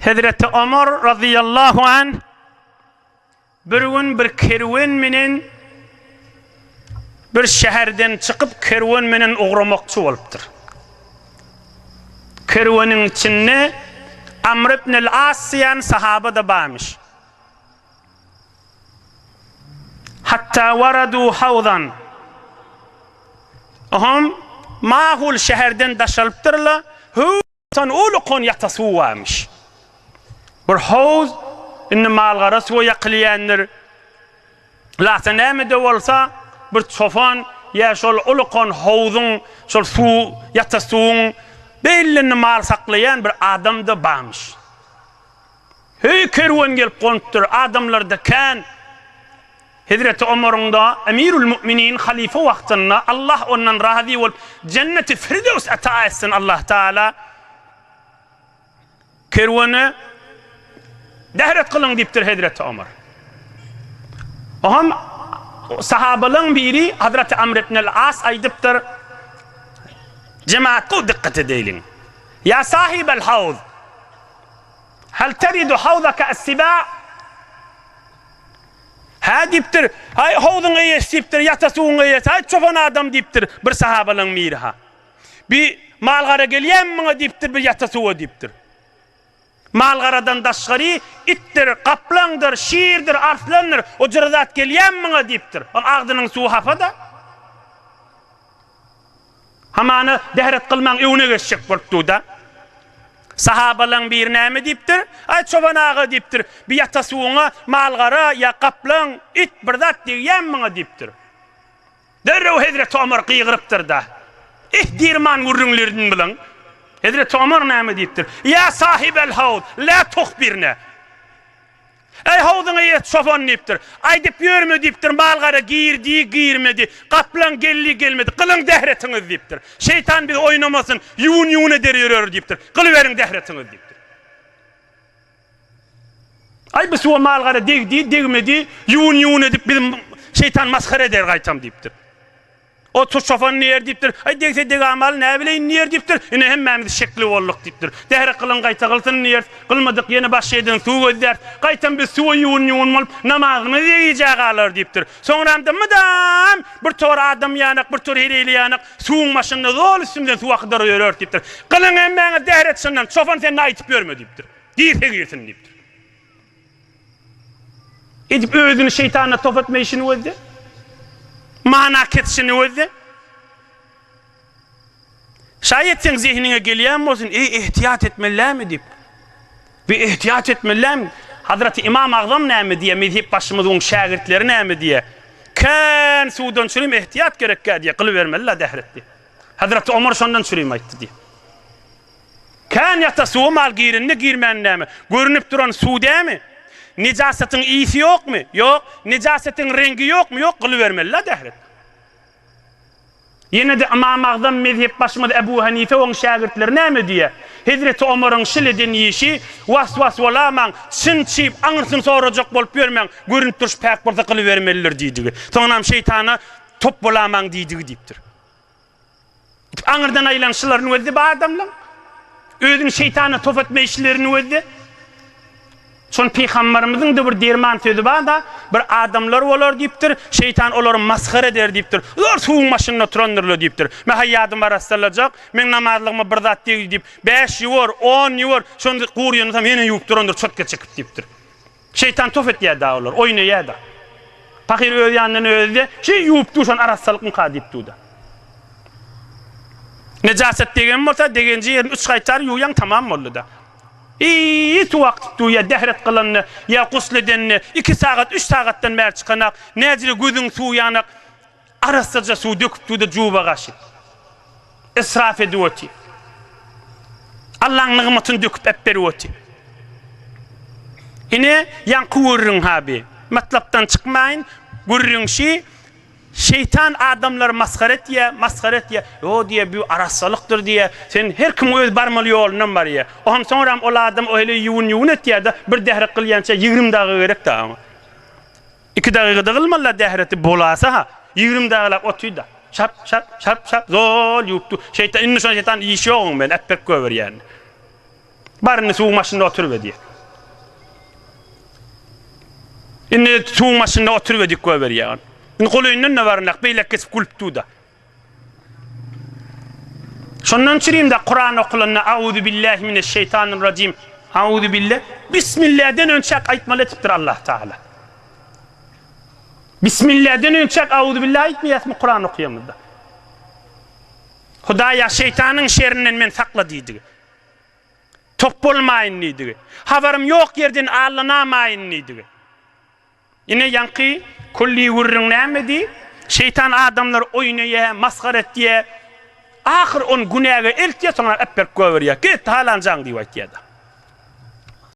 Hazreti Ömer radıyallahu anh bir gün bir kerwen menen bir şäherden çıkıp kerwen menen uğramakçı bolupdyr. Kerwenin içinde Amr ibn al-As diýen sahaba da barmış. Hatta waradu hawdan. Aham mahul şäherden daşalypdyrlar. Hutan ulukon yatasuwamış. Bir havuz inne malgara suwa ýakylýandyr. Laçan näme bolsa bir çofan ya şol ulukon havuzun şol su yatasuwun belli mal saklayan bir adam da barmış. Hey kerwen gelip qoňupdyr, adamlar da kan. Hazreti Ömer'in da Emirul Müminin halife wagtynda Allah ondan razi bolup Cennet-i Firdevs ata etsin Allah Taala. Kerwene dehret kılın diptir Hazreti Ömer. Aham sahabaların biri Hazreti Amr ibn al-As aydıptır. Cemaat dikkat edeyin. Ya sahibel havz. Hal teridu havzaka as-siba? Ha diptir. Hay havzun eýesi diptir, yatasuğun eýesi. Hay çofan adam diptir. Bir sahabaların biri ha. Bir malgara gelýänmiňe diptir, bir yatasuğa diptir. Malgaradan daşgary ittir, kaplandır, şiirdir, arslandır. O jırzat gelýänmiňe diptir. Agdynyň suwy hafada. Hamany dehret kılmaň öwüne geçjek bolupdy da. Sahabalan bir näme dipdir? Ay çoban ağa dipdir. Bir yatasuğuna malgara ya kaplan it bir zat diýänmiňe dipdir. Derrew Hazreti Ömer gyýgyrypdyr da. Dirman gurrunlerden bilen. Hazreti Ömer näme dipdir? Ya sahibel havz, la tuhbirne. Ey havzun eýet çoban dipdir. Ay dip ýörme dipdir, malgara giýirdi, giýirmedi. Kaplan gelli gelmedi. Kılıň dehretiňiz dipdir. Şeytan bizi oynamasın, ýuwun eder ýörer dipdir. Kılıveriň dehretiňiz dipdir. Ay biz o malgara degdi, degmedi, ýuwun edip bizim şeytan maskara eder gaýtam dipdir. O çoban näer dipdir? Ay degse deg amal näme bileýin näer dipdir? Ine hemmemiz şekli bolluk dipdir. Dehre kılın gaýta kılsyn näer? Kılmadyk ýene baş ýerden suw gözler. Gaýtam biz suw ýuwun bolup namazyny diýjek alar dipdir. Soňra mydam bir tor adam ýanak, bir tor hereli ýanak suwun maşynyny zol üstünden suw akdar ýörer dipdir. Kılın hemmeňe dehret şundan çoban sen aýtyp berme dipdir. Giýse giýsin dipdir. Edip özüni şeytana top etmeýişini özdi. Mana ketişini özde. Şayet sen zihnine gelýän bolsun, ihtiyat etmelilermi dip. Bir ihtiyat etmelilermi? Hazreti İmam Azam näme diýe, mezhep başymyzyň şagirtleri näme diýe? Kan suwdan çürüm ihtiyat gerek diýe, kılıvermeliler dehretdi. Hazreti Ömer şondan çürüm aýtdy diýe. Kan yatasuw mal giýirini giýirmän näme? Görünip duran suw dämi? Necasetin iyisi yok mu? Yok. Necasetin rengi yok mu? Yok. Kılıvermeliler dehret. Yine de İmam Azam mezhep başmada Ebu Hanife onun şagirtleri näme diye? Hazreti Ömer'in şileden yişi was walaman çynçyp aňyrsyn sorajak bolup bermeň görünüp duruş päk bolsa kılıvermeliler diýdi. Soňram şeytana top bolaman diýdi dipdir. Aňyrdan aýlanşylaryny özdi bu adamlar. Özüň şeytana top etme işlerini özdi. Son peygamberimizin de bir derman sözü var da bir adamlar bolar dipdir, şeytan olary maskara eder dipdir. Zor suwun maşynyna turandyrlar dipdir. Men haýatym arastaljak, men namazlygyma bir zat dip 5 ýyl, 10 ýyl, şonda gurýanyzam ýene ýuwup turandyr, çötke çekip dipdir. Şeytan tofet ýa-da olar, oýnaýa-da. Pakir öz ýanyndan özde, şey ýuwup durşan arastalykyň kadipdi da. Nejaset degen bolsa, degenji ýerini 3 gaýtar ýuwyan tamam boldy da. İyi wagt tuya dehret kılınny ya gusledenni 2 saat 3 saatdan beri çıkanak näjili gözüň suw ýanak arasaja suw döküp tuda juba gaşy israf edýärdi. Allah'ın nigmatyn döküp hep berýärdi. Ine yan kuwurun habi matlapdan çıkmayın gurrun şeytan adamlar maskaret ya o diye bir arasalıktır diye sen her kim öz barmaly ýolundan bar ya oňam soňram ol adam öyle ýuwun etýär bir dehret kılýança 20 dagy gerek da 2 dagygada kılmalar dehreti bolasa ha 20 daglap otyda şap zol ýupdy şeytan inne şeytan işi ýok men etpek göwer yani Barını soğuk maşında oturup diye. İnne soğuk maşında oturup dik koy veriyor. Koluyundan ne varnak beyle kesip kulptu da. Şondan çireyim de Kur'an okulanına Auzu billahi mineşşeytanirracim. Auzu billah. Bismillah'den önçek aytmalı etiptir Allah Teala. Bismillah'den önçek Auzu billahi aytmayasmı Kur'an okuyamız da. Hudaya şeytanın şerrinden men sakla deydi. Top bolmayın deydi. Havarım yok yerden ağlanamayın deydi. Yine yankı kulli vurrun nämedi? Şeytan adamlar oynaya, maskaret diye ahir on günahı eltiye sonra epper koveriya. Git halancan diye aytıyada.